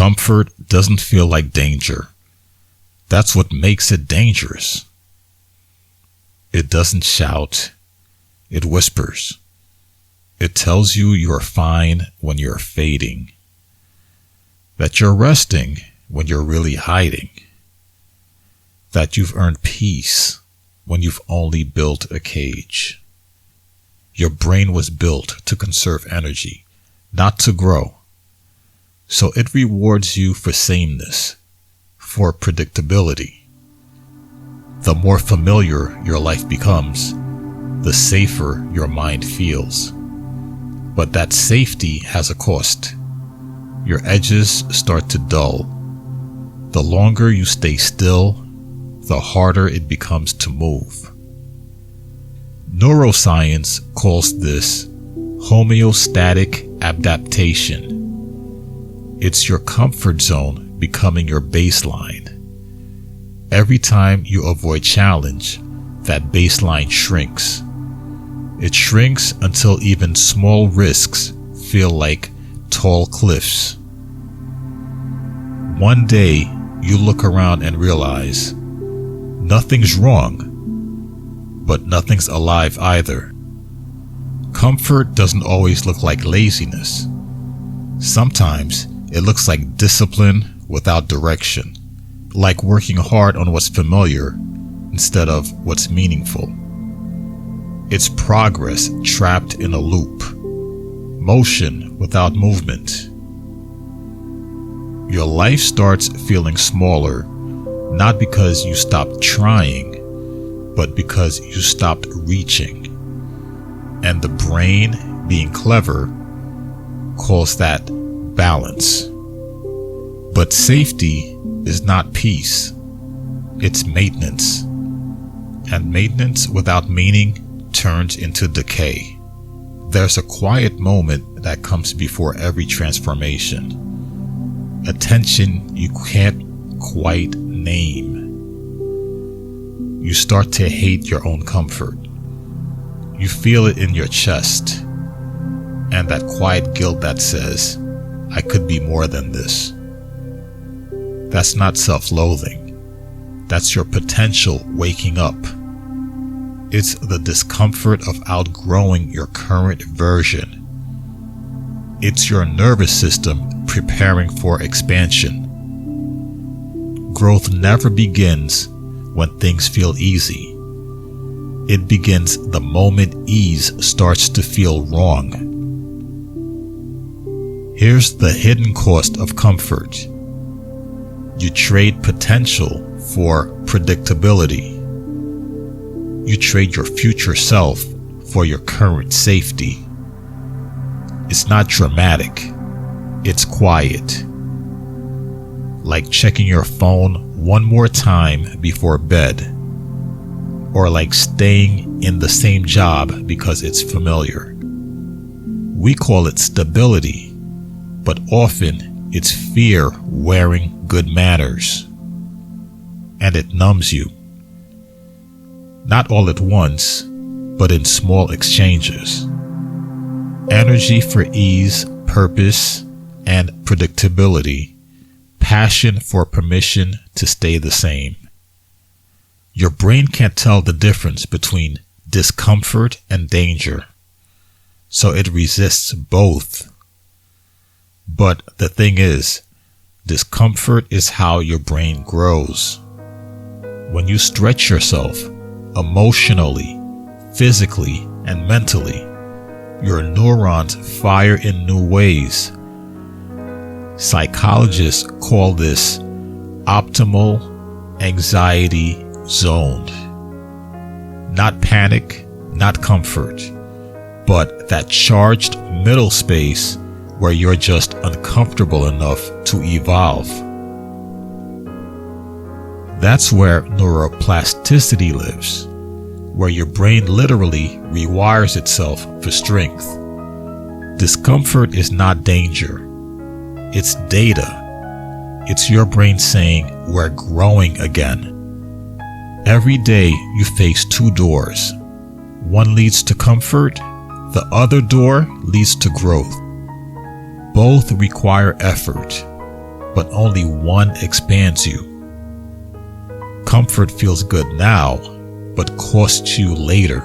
Discomfort doesn't feel like danger. That's what makes it dangerous. It doesn't shout, it whispers. It tells you you're fine when you're fading, that you're resting when you're really hiding, that you've earned peace when you've only built a cage. Your brain was built to conserve energy, not to grow. So it rewards you for sameness, for predictability. The more familiar your life becomes, the safer your mind feels. But that safety has a cost. Your edges start to dull. The longer you stay still, the harder it becomes to move. Neuroscience calls this homeostatic adaptation. It's your comfort zone becoming your baseline. Every time you avoid challenge, that baseline shrinks. It shrinks until even small risks feel like tall cliffs. One day, you look around and realize nothing's wrong, but nothing's alive either. Comfort doesn't always look like laziness. Sometimes it looks like discipline without direction, like working hard on what's familiar instead of what's meaningful. It's progress trapped in a loop, motion without movement. Your life starts feeling smaller, not because you stopped trying, but because you stopped reaching. And the brain, being clever, calls that balance. But safety is not peace. It's maintenance. And maintenance without meaning turns into decay. There's a quiet moment that comes before every transformation. A tension you can't quite name. You start to hate your own comfort. You feel it in your chest. And that quiet guilt that says, I could be more than this. That's not self-loathing. That's your potential waking up. It's the discomfort of outgrowing your current version. It's your nervous system preparing for expansion. Growth never begins when things feel easy. It begins the moment ease starts to feel wrong. Here's the hidden cost of comfort. You trade potential for predictability. You trade your future self for your current safety. It's not dramatic. It's quiet. Like checking your phone one more time before bed. Or like staying in the same job because it's familiar. We call it stability, but often it's fear wearing good manners. And it numbs you. Not all at once, but in small exchanges. Energy for ease, purpose, and predictability. Passion for permission to stay the same. Your brain can't tell the difference between discomfort and danger, so it resists both. But the thing is, discomfort is how your brain grows. When you stretch yourself, emotionally, physically, and mentally, your neurons fire in new ways. Psychologists call this optimal anxiety zone. Not panic, not comfort, but that charged middle space where you're just uncomfortable enough to evolve. That's where neuroplasticity lives, where your brain literally rewires itself for strength. Discomfort is not danger. It's data. It's your brain saying, we're growing again. Every day you face two doors. One leads to comfort, the other door leads to growth. Both require effort. but only one expands you. Comfort feels good now, but costs you later.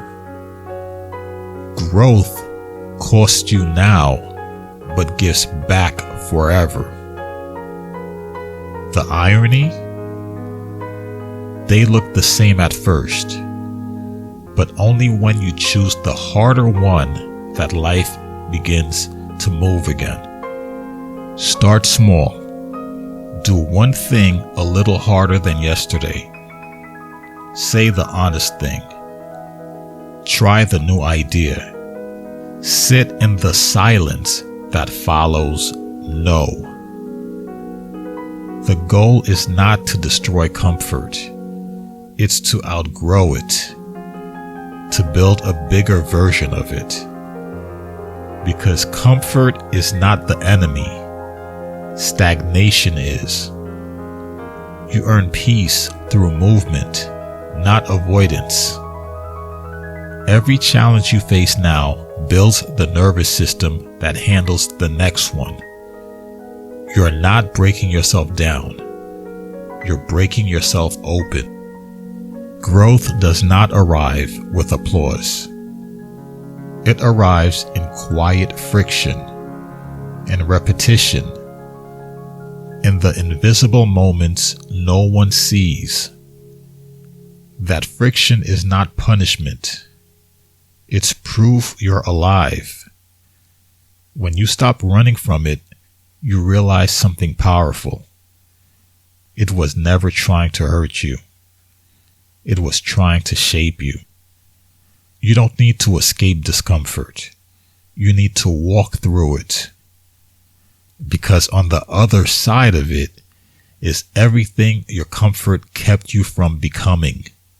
Growth costs you now, but gives back forever. The irony? They look the same at first, but only when you choose the harder one that life begins to move again. Start small. Do one thing a little harder than yesterday. Say the honest thing. Try the new idea. Sit in the silence that follows no. The goal is not to destroy comfort. It's to outgrow it, to build a bigger version of it. Because comfort is not the enemy. Stagnation is. You earn peace through movement, not avoidance. Every challenge you face now builds the nervous system that handles the next one. You're not breaking yourself down. You're breaking yourself open. Growth does not arrive with applause. It arrives in quiet friction and repetition, in the invisible moments no one sees. That friction is not punishment. It's proof you're alive. When you stop running from it, you realize something powerful. It was never trying to hurt you. It was trying to shape you. You don't need to escape discomfort. You need to walk through it. Because on the other side of it is everything your comfort kept you from becoming.